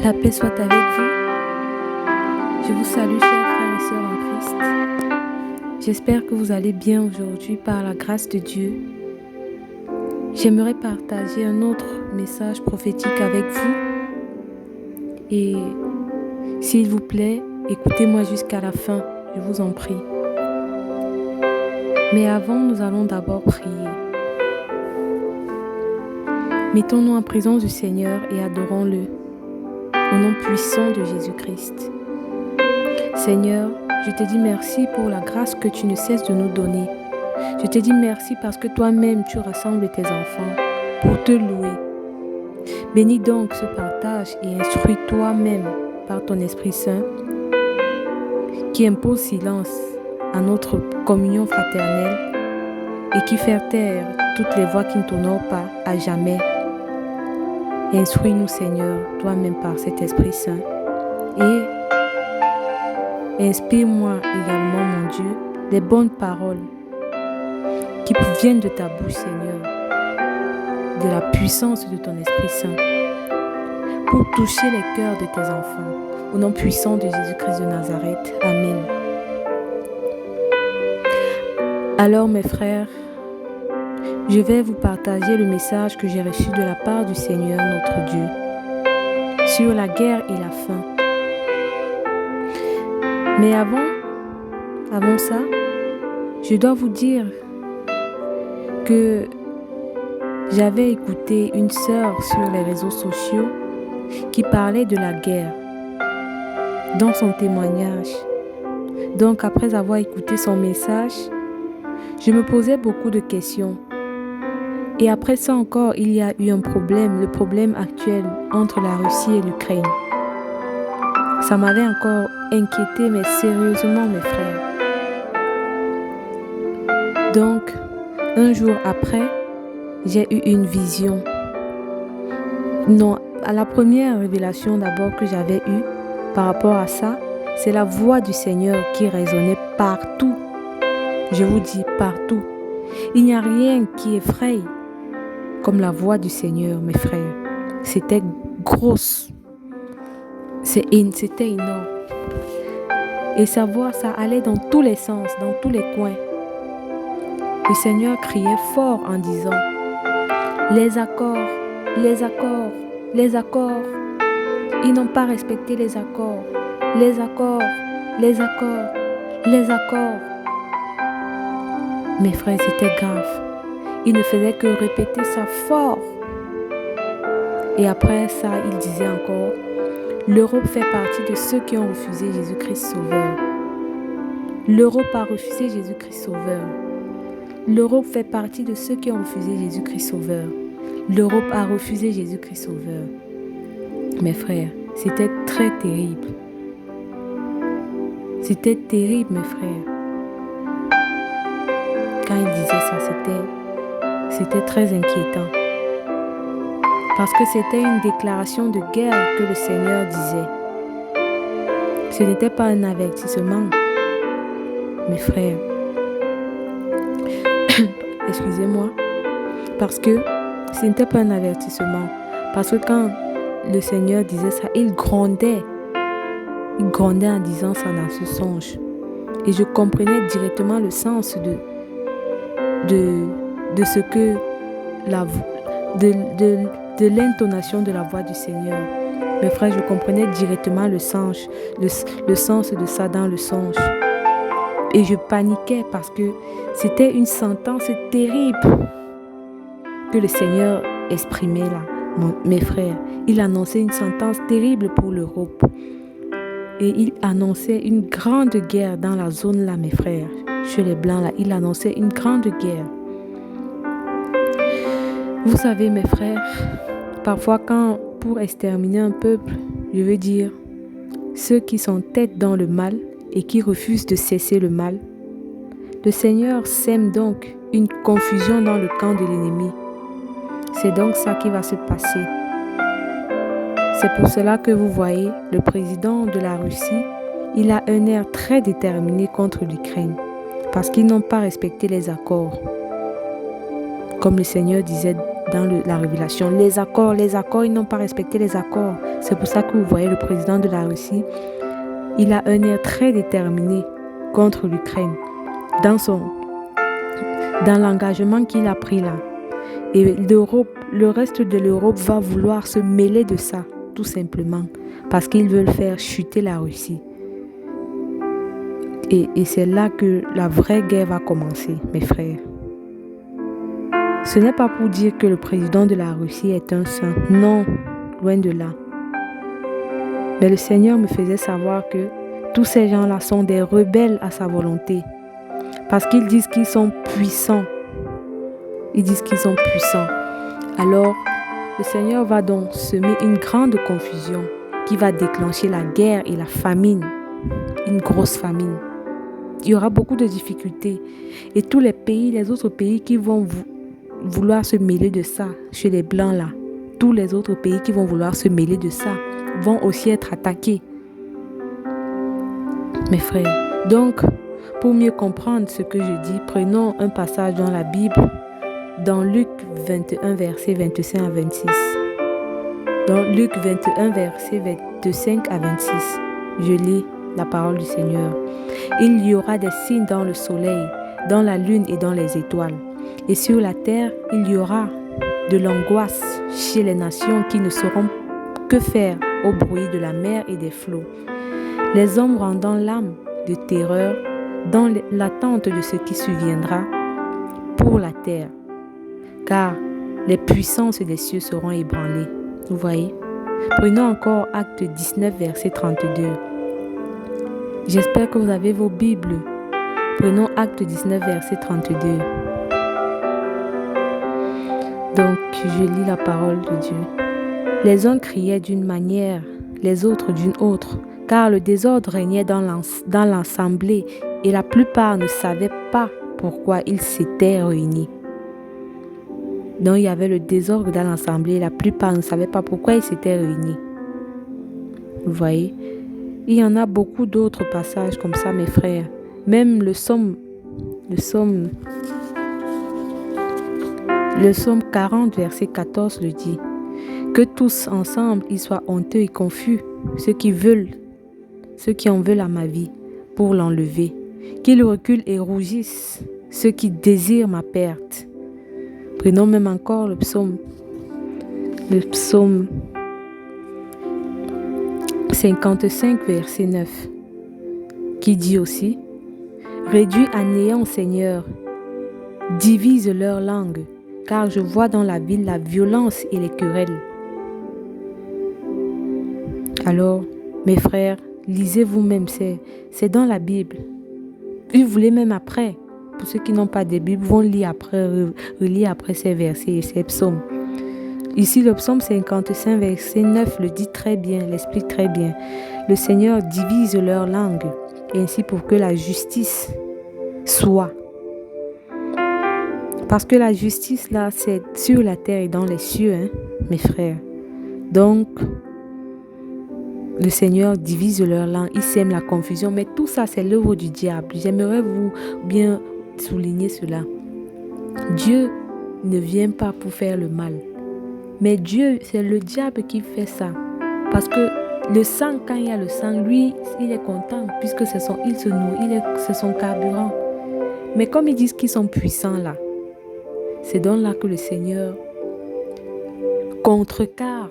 La paix soit avec vous. Je vous salue, chers frères et sœurs en Christ. J'espère que vous allez bien aujourd'hui par la grâce de Dieu. J'aimerais partager un autre message prophétique avec vous. Et s'il vous plaît, écoutez-moi jusqu'à la fin, je vous en prie. Mais avant, nous allons d'abord prier. Mettons-nous en présence du Seigneur et adorons-le. Au nom puissant de Jésus-Christ. Seigneur, je te dis merci pour la grâce que tu ne cesses de nous donner. Je te dis merci parce que toi-même tu rassembles tes enfants pour te louer. Bénis donc ce partage et instruis toi-même par ton Esprit Saint qui impose silence à notre communion fraternelle et qui fait taire toutes les voix qui ne t'honorent pas à jamais. Instruis-nous, Seigneur, toi-même par cet Esprit Saint. Et inspire-moi également, mon Dieu, les bonnes paroles qui viennent de ta bouche, Seigneur, de la puissance de ton Esprit Saint, pour toucher les cœurs de tes enfants. Au nom puissant de Jésus-Christ de Nazareth. Amen. Alors, mes frères, je vais vous partager le message que j'ai reçu de la part du Seigneur, notre Dieu, sur la guerre et la faim. Mais avant ça, je dois vous dire que j'avais écouté une sœur sur les réseaux sociaux qui parlait de la guerre dans son témoignage. Donc, après avoir écouté son message, je me posais beaucoup de questions. Et après ça encore, il y a eu un problème, le problème actuel entre la Russie et l'Ukraine. Ça m'avait encore inquiété, mais sérieusement, mes frères. Donc, un jour après, j'ai eu une vision. Non, à la première révélation d'abord que j'avais eue par rapport à ça, c'est la voix du Seigneur qui résonnait partout. Je vous dis partout. Il n'y a rien qui effraie comme la voix du Seigneur, mes frères. C'était grosse. C'était énorme. Et sa voix, ça allait dans tous les sens, dans tous les coins. Le Seigneur criait fort en disant: les accords, les accords, les accords. Ils n'ont pas respecté les accords. Les accords, les accords, les accords. Mes frères, c'était grave. Il ne faisait que répéter ça fort. Et après ça, il disait encore: l'Europe fait partie de ceux qui ont refusé Jésus-Christ Sauveur. L'Europe a refusé Jésus-Christ Sauveur. L'Europe fait partie de ceux qui ont refusé Jésus-Christ Sauveur. L'Europe a refusé Jésus-Christ Sauveur. Mes frères, c'était très terrible. C'était terrible, mes frères. Quand il disait ça, c'était très inquiétant. Parce que c'était une déclaration de guerre que le Seigneur disait. Ce n'était pas un avertissement, mes frères. Excusez-moi. Parce que ce n'était pas un avertissement. Parce que quand le Seigneur disait ça, il grondait. Il grondait en disant ça dans ce songe. Et je comprenais directement le sens de ce que de l'intonation de la voix du Seigneur. Mes frères, je comprenais directement le sens de ça dans le songe. Et je paniquais parce que c'était une sentence terrible que le Seigneur exprimait là. Mes frères, il annonçait une sentence terrible pour l'Europe. Et il annonçait une grande guerre dans la zone là, mes frères. Chez les Blancs là, il annonçait une grande guerre. Vous savez, mes frères, parfois pour exterminer un peuple, je veux dire, ceux qui sont tête dans le mal et qui refusent de cesser le mal, le Seigneur sème donc une confusion dans le camp de l'ennemi. C'est donc ça qui va se passer. C'est pour cela que vous voyez, le président de la Russie, il a un air très déterminé contre l'Ukraine, parce qu'ils n'ont pas respecté les accords. Comme le Seigneur disait dans la révélation. Les accords, ils n'ont pas respecté les accords. C'est pour ça que vous voyez le président de la Russie, il a un air très déterminé contre l'Ukraine dans l'engagement qu'il a pris là. Et le reste de l'Europe va vouloir se mêler de ça, tout simplement, parce qu'ils veulent faire chuter la Russie. Et c'est là que la vraie guerre va commencer, mes frères. Ce n'est pas pour dire que le président de la Russie est un saint. Non, loin de là. Mais le Seigneur me faisait savoir que tous ces gens-là sont des rebelles à sa volonté. Parce qu'ils disent qu'ils sont puissants. Ils disent qu'ils sont puissants. Alors, le Seigneur va donc semer une grande confusion qui va déclencher la guerre et la famine. Une grosse famine. Il y aura beaucoup de difficultés. Et tous les autres pays qui vont vouloir se mêler de ça, chez les Blancs là, tous les autres pays qui vont vouloir se mêler de ça, vont aussi être attaqués. Mes frères, donc, pour mieux comprendre ce que je dis, prenons un passage dans la Bible, dans Luc 21, versets 25 à 26. Dans Luc 21, versets 25 à 26, je lis la parole du Seigneur. Il y aura des signes dans le soleil, dans la lune et dans les étoiles. Et sur la terre, il y aura de l'angoisse chez les nations qui ne sauront que faire au bruit de la mer et des flots. Les hommes rendant l'âme de terreur dans l'attente de ce qui surviendra pour la terre, car les puissances des cieux seront ébranlées. Vous voyez? Prenons encore Acte 19, verset 32. J'espère que vous avez vos Bibles. Prenons Acte 19, verset 32. Donc, je lis la parole de Dieu. Les uns criaient d'une manière, les autres d'une autre, car le désordre régnait dans l'assemblée et la plupart ne savaient pas pourquoi ils s'étaient réunis. Donc, il y avait le désordre dans l'assemblée et la plupart ne savaient pas pourquoi ils s'étaient réunis. Vous voyez? Il y en a beaucoup d'autres passages comme ça, mes frères. Même le psaume 40, verset 14 le dit. Que tous ensemble, ils soient honteux et confus, ceux qui en veulent à ma vie, pour l'enlever. Qu'ils reculent et rougissent, ceux qui désirent ma perte. Prenons même encore le psaume 55, verset 9, qui dit aussi, réduis à néant, Seigneur, divise leur langue, car je vois dans la ville la violence et les querelles. Alors, mes frères, lisez vous-même, c'est dans la Bible. Si vous voulez même après, pour ceux qui n'ont pas de Bible, vont relire après ces versets et ces psaumes. Ici, le psaume 55, verset 9 le dit très bien, l'explique très bien. Le Seigneur divise leur langue, ainsi pour que la justice soit. Parce que la justice, là, c'est sur la terre et dans les cieux, hein, mes frères. Donc, le Seigneur divise leur langue, il sème la confusion, mais tout ça, c'est l'œuvre du diable. J'aimerais vous bien souligner cela. Dieu ne vient pas pour faire le mal. Mais Dieu, c'est le diable qui fait ça. Parce que le sang, quand il y a le sang, lui, il est content, puisque il se nourrit, c'est son carburant. Mais comme ils disent qu'ils sont puissants là, c'est donc là que le Seigneur contrecarre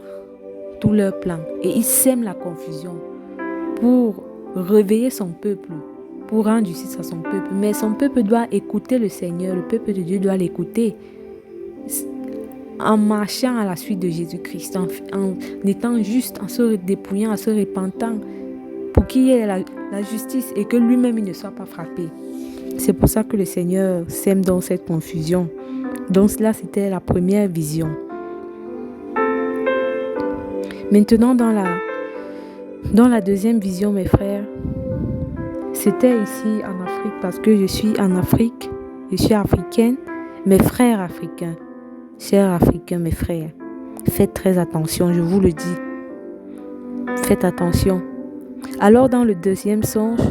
tous leurs plans. Et il sème la confusion pour réveiller son peuple, pour rendre justice à son peuple. Mais son peuple doit écouter le Seigneur, le peuple de Dieu doit l'écouter. En marchant à la suite de Jésus-Christ, en étant juste, en se dépouillant, en se repentant, pour qu'il y ait la justice et que lui-même il ne soit pas frappé. C'est pour ça que le Seigneur sème dans cette confusion. Donc là, c'était la première vision. Maintenant, dans la deuxième vision, mes frères, c'était ici en Afrique, parce que je suis en Afrique, je suis africaine, mes frères africains. Chers Africains, mes frères, faites très attention, je vous le dis. Faites attention. Alors, dans le deuxième songe,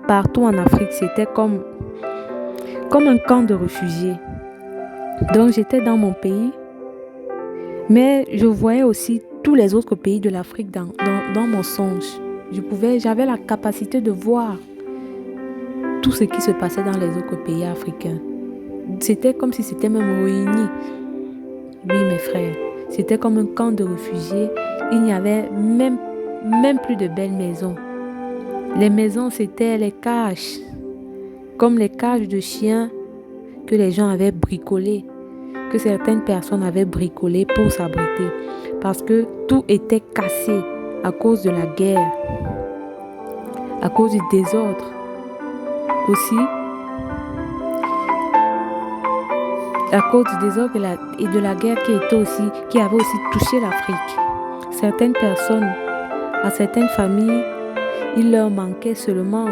partout en Afrique, c'était comme un camp de réfugiés. Donc, j'étais dans mon pays Mais je voyais aussi tous les autres pays de l'Afrique dans mon songe. J'avais la capacité de voir tout ce qui se passait dans les autres pays africains. C'était comme si c'était même réuni. Oui, mes frères, c'était comme un camp de réfugiés. Il n'y avait même plus de belles maisons. Les maisons, c'était les cages, comme les cages de chiens que les gens avaient bricolées, que certaines personnes avaient bricolées pour s'abriter, parce que tout était cassé à cause de la guerre, à cause du désordre. Aussi, à cause du désordre et de la guerre qui avait aussi touché l'Afrique. Certaines personnes, à certaines familles, il leur manquait seulement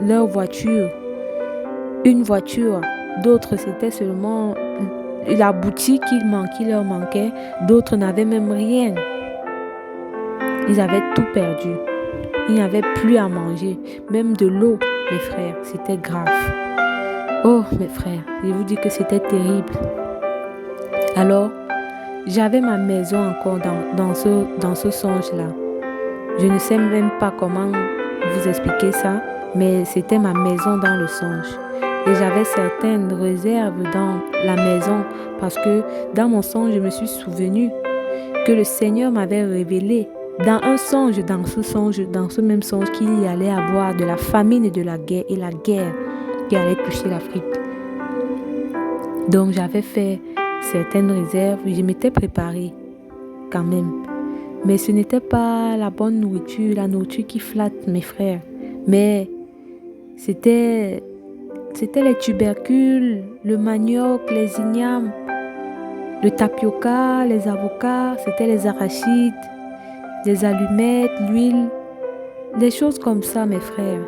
leur voiture, une voiture. D'autres, c'était seulement la boutique qui leur manquait. D'autres n'avaient même rien. Ils avaient tout perdu. Il n'y avait plus à manger, même de l'eau, mes frères. C'était grave. Oh, mes frères, je vous dis que c'était terrible. Alors, j'avais ma maison encore dans ce songe-là. Je ne sais même pas comment vous expliquer ça, mais c'était ma maison dans le songe. Et j'avais certaines réserves dans la maison parce que dans mon songe, je me suis souvenu que le Seigneur m'avait révélé dans ce même songe qu'il y allait avoir de la famine et de la guerre qui allait toucher l'Afrique. Donc j'avais fait certaines réserves, je m'étais préparée quand même. Mais ce n'était pas la bonne nourriture, la nourriture qui flatte mes frères. Mais c'était les tubercules, le manioc, les ignames, le tapioca, les avocats, c'était les arachides, les allumettes, l'huile, des choses comme ça, mes frères.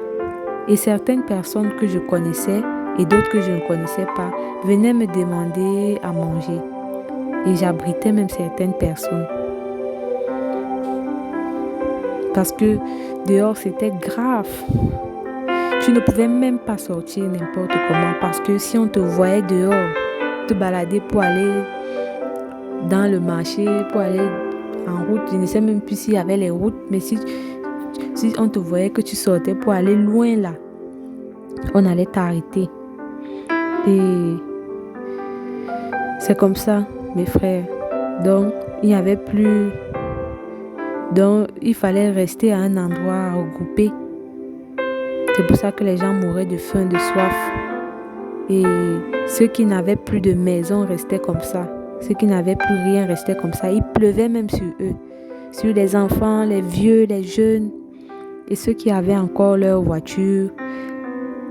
Et certaines personnes que je connaissais et d'autres que je ne connaissais pas venaient me demander à manger. Et j'abritais même certaines personnes. Parce que dehors, c'était grave. Tu ne pouvais même pas sortir n'importe comment. Parce que si on te voyait dehors, te balader pour aller dans le marché, pour aller en route, je ne sais même plus s'il y avait les routes, mais si on te voyait que tu sortais pour aller loin là, on allait t'arrêter. Et c'est comme ça, mes frères. Donc, il n'y avait plus... Donc, il fallait rester à un endroit regroupé. C'est pour ça que les gens mouraient de faim, de soif. Et ceux qui n'avaient plus de maison restaient comme ça. Ceux qui n'avaient plus rien restaient comme ça. Il pleuvait même sur eux. Sur les enfants, les vieux, les jeunes. Et ceux qui avaient encore leur voiture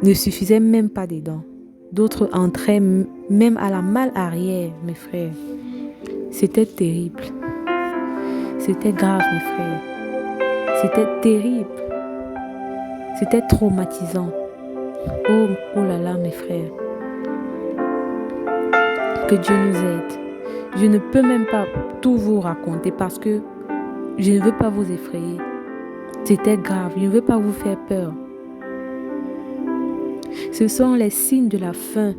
ne suffisaient même pas dedans. D'autres entraient même à la malle arrière, mes frères. C'était terrible. C'était grave, mes frères. C'était terrible. C'était traumatisant. Oh là là, mes frères. Que Dieu nous aide. Je ne peux même pas tout vous raconter parce que je ne veux pas vous effrayer. C'était grave. Je ne veux pas vous faire peur. Ce sont les signes de la fin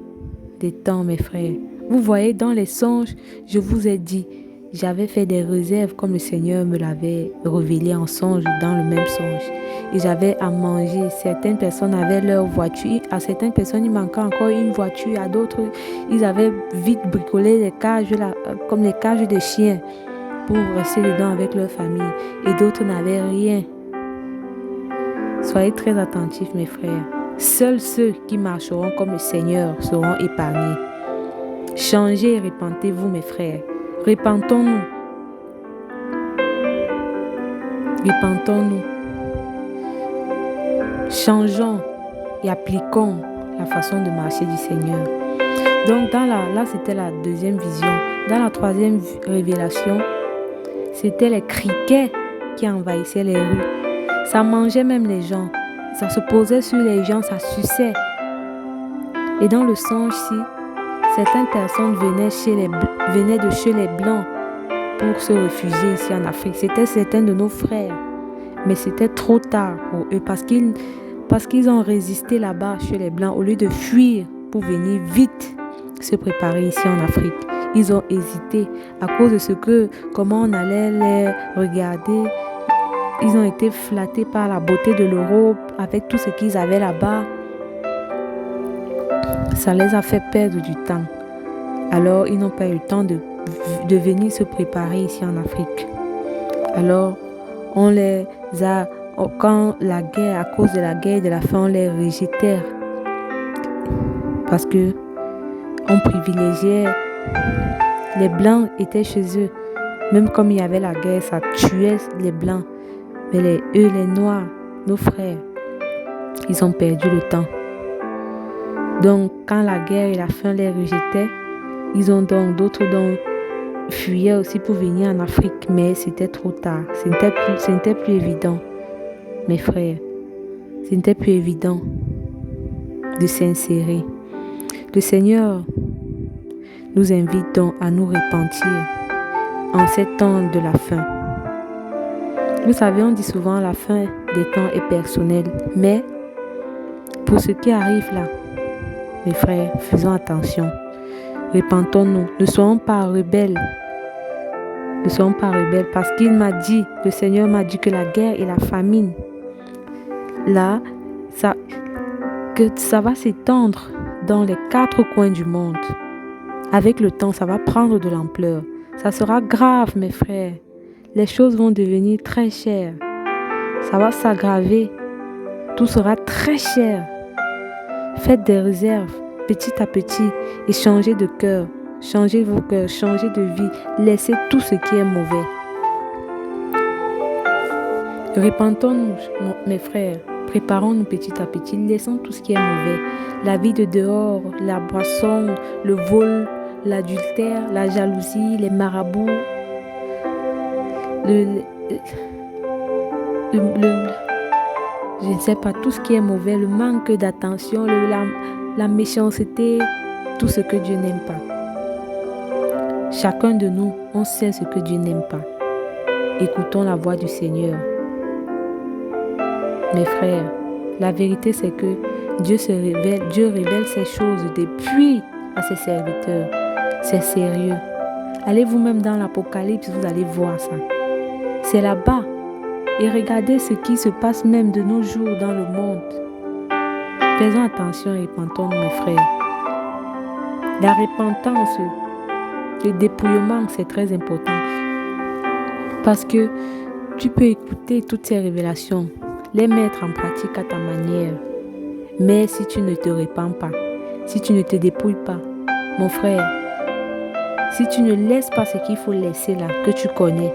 des temps, mes frères. Vous voyez, dans les songes, je vous ai dit, j'avais fait des réserves comme le Seigneur me l'avait révélé en songe, dans le même songe. Et j'avais à manger. Certaines personnes avaient leur voiture. À certaines personnes, il manquait encore une voiture. À d'autres, ils avaient vite bricolé les cages, comme les cages de chiens, pour rester dedans avec leur famille. Et d'autres n'avaient rien. Soyez très attentifs, mes frères. Seuls ceux qui marcheront comme le Seigneur seront épargnés. Changez et repentez-vous, mes frères. Repentons-nous. Repentons-nous. Changeons et appliquons la façon de marcher du Seigneur. Donc, là, c'était la deuxième vision. Dans la troisième révélation, c'était les criquets qui envahissaient les rues. Ça mangeait même les gens. Ça se posait sur les gens, ça suçait. Et dans le songe-ci, certaines personnes venaient de chez les Blancs pour se réfugier ici en Afrique. C'était certains de nos frères. Mais c'était trop tard pour eux parce qu'ils ont résisté là-bas chez les Blancs au lieu de fuir pour venir vite se préparer ici en Afrique. Ils ont hésité à cause de comment on allait les regarder. Ils ont été flattés par la beauté de l'Europe avec tout ce qu'ils avaient là-bas. Ça les a fait perdre du temps. Alors, ils n'ont pas eu le temps de venir se préparer ici en Afrique. Alors, on les a, à cause de la guerre de la faim, on les rejetait. Parce que on privilégiait, les Blancs étaient chez eux. Même comme il y avait la guerre, ça tuait les Blancs. Mais les Noirs, nos frères, ils ont perdu le temps. Donc, quand la guerre et la faim les rejetaient, ils ont donc d'autres fuyaient aussi pour venir en Afrique. Mais c'était trop tard. Ce n'était plus évident, mes frères. Ce n'était plus évident de s'insérer. Le Seigneur nous invite donc à nous repentir en ces temps de la faim. Vous savez, on dit souvent la fin des temps est personnelle. Mais pour ce qui arrive là, mes frères, faisons attention. Repentons-nous. Ne soyons pas rebelles. Ne soyons pas rebelles parce qu'il m'a dit, le Seigneur m'a dit que la guerre et la famine, là, ça va s'étendre dans les 4 coins du monde. Avec le temps, ça va prendre de l'ampleur. Ça sera grave, mes frères. Les choses vont devenir très chères. Ça va s'aggraver. Tout sera très cher. Faites des réserves petit à petit et changez de cœur. Changez vos cœurs, changez de vie. Laissez tout ce qui est mauvais. Repentons-nous, mes frères. Préparons-nous petit à petit. Laissons tout ce qui est mauvais. La vie de dehors, la boisson, le vol, l'adultère, la jalousie, les marabouts, je ne sais pas, tout ce qui est mauvais, le manque d'attention, la méchanceté, tout ce que Dieu n'aime pas. Chacun de nous, on sait ce que Dieu n'aime pas. Écoutons la voix du Seigneur. Mes frères, la vérité c'est que Dieu révèle ces choses depuis à ses serviteurs. C'est sérieux. Allez vous-même dans l'Apocalypse, vous allez voir ça. C'est là-bas. Et regardez ce qui se passe même de nos jours dans le monde. Faisons attention et repentons-nous, mes frères. La repentance, le dépouillement, c'est très important. Parce que tu peux écouter toutes ces révélations, les mettre en pratique à ta manière. Mais si tu ne te repens pas, si tu ne te dépouilles pas, mon frère, si tu ne laisses pas ce qu'il faut laisser là, que tu connais,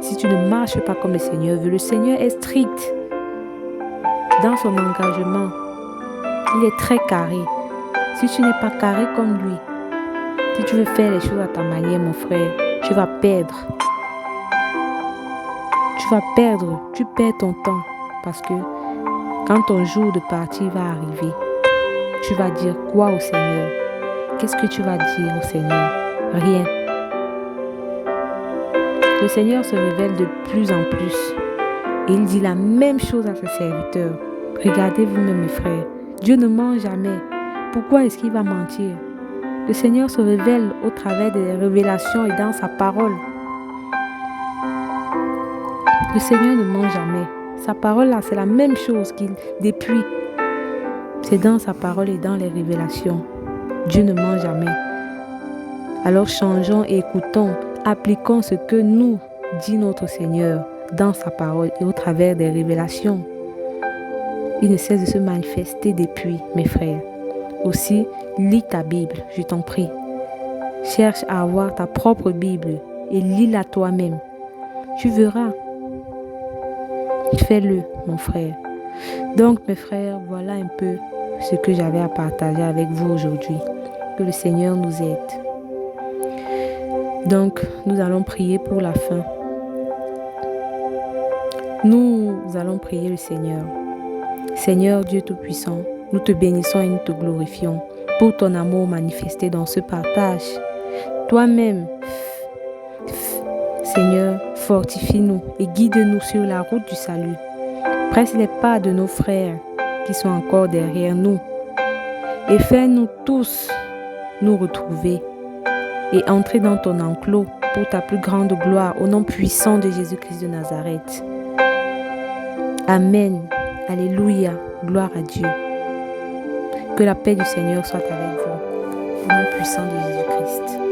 si tu ne marches pas comme le Seigneur veut, le Seigneur est strict dans son engagement. Il est très carré. Si tu n'es pas carré comme lui, si tu veux faire les choses à ta manière, mon frère, tu vas perdre. Tu perds ton temps parce que quand ton jour de partie va arriver, tu vas dire quoi au Seigneur? Qu'est-ce que tu vas dire au Seigneur? Rien. Le Seigneur se révèle de plus en plus. Et il dit la même chose à ses serviteurs. Regardez vous-même, mes frères. Dieu ne ment jamais. Pourquoi est-ce qu'il va mentir? Le Seigneur se révèle au travers des révélations et dans sa parole. Le Seigneur ne ment jamais. Sa parole là, c'est la même chose qu'il depuis. C'est dans sa parole et dans les révélations. Dieu ne ment jamais. Alors changeons et écoutons. Appliquons ce que nous dit notre Seigneur dans sa parole et au travers des révélations. Il ne cesse de se manifester depuis, mes frères. Aussi, lis ta Bible, je t'en prie. Cherche à avoir ta propre Bible et lis-la toi-même. Tu verras. Fais-le, mon frère. Donc, mes frères, voilà un peu ce que j'avais à partager avec vous aujourd'hui. Que le Seigneur nous aide. Donc, nous allons prier pour la fin. Nous allons prier le Seigneur. Seigneur Dieu Tout-Puissant, nous te bénissons et nous te glorifions pour ton amour manifesté dans ce partage. Toi-même, Seigneur, fortifie-nous et guide-nous sur la route du salut. Presse les pas de nos frères qui sont encore derrière nous et fais-nous tous nous retrouver et entrer dans ton enclos pour ta plus grande gloire, au nom puissant de Jésus-Christ de Nazareth. Amen. Alléluia. Gloire à Dieu. Que la paix du Seigneur soit avec vous, au nom puissant de Jésus-Christ.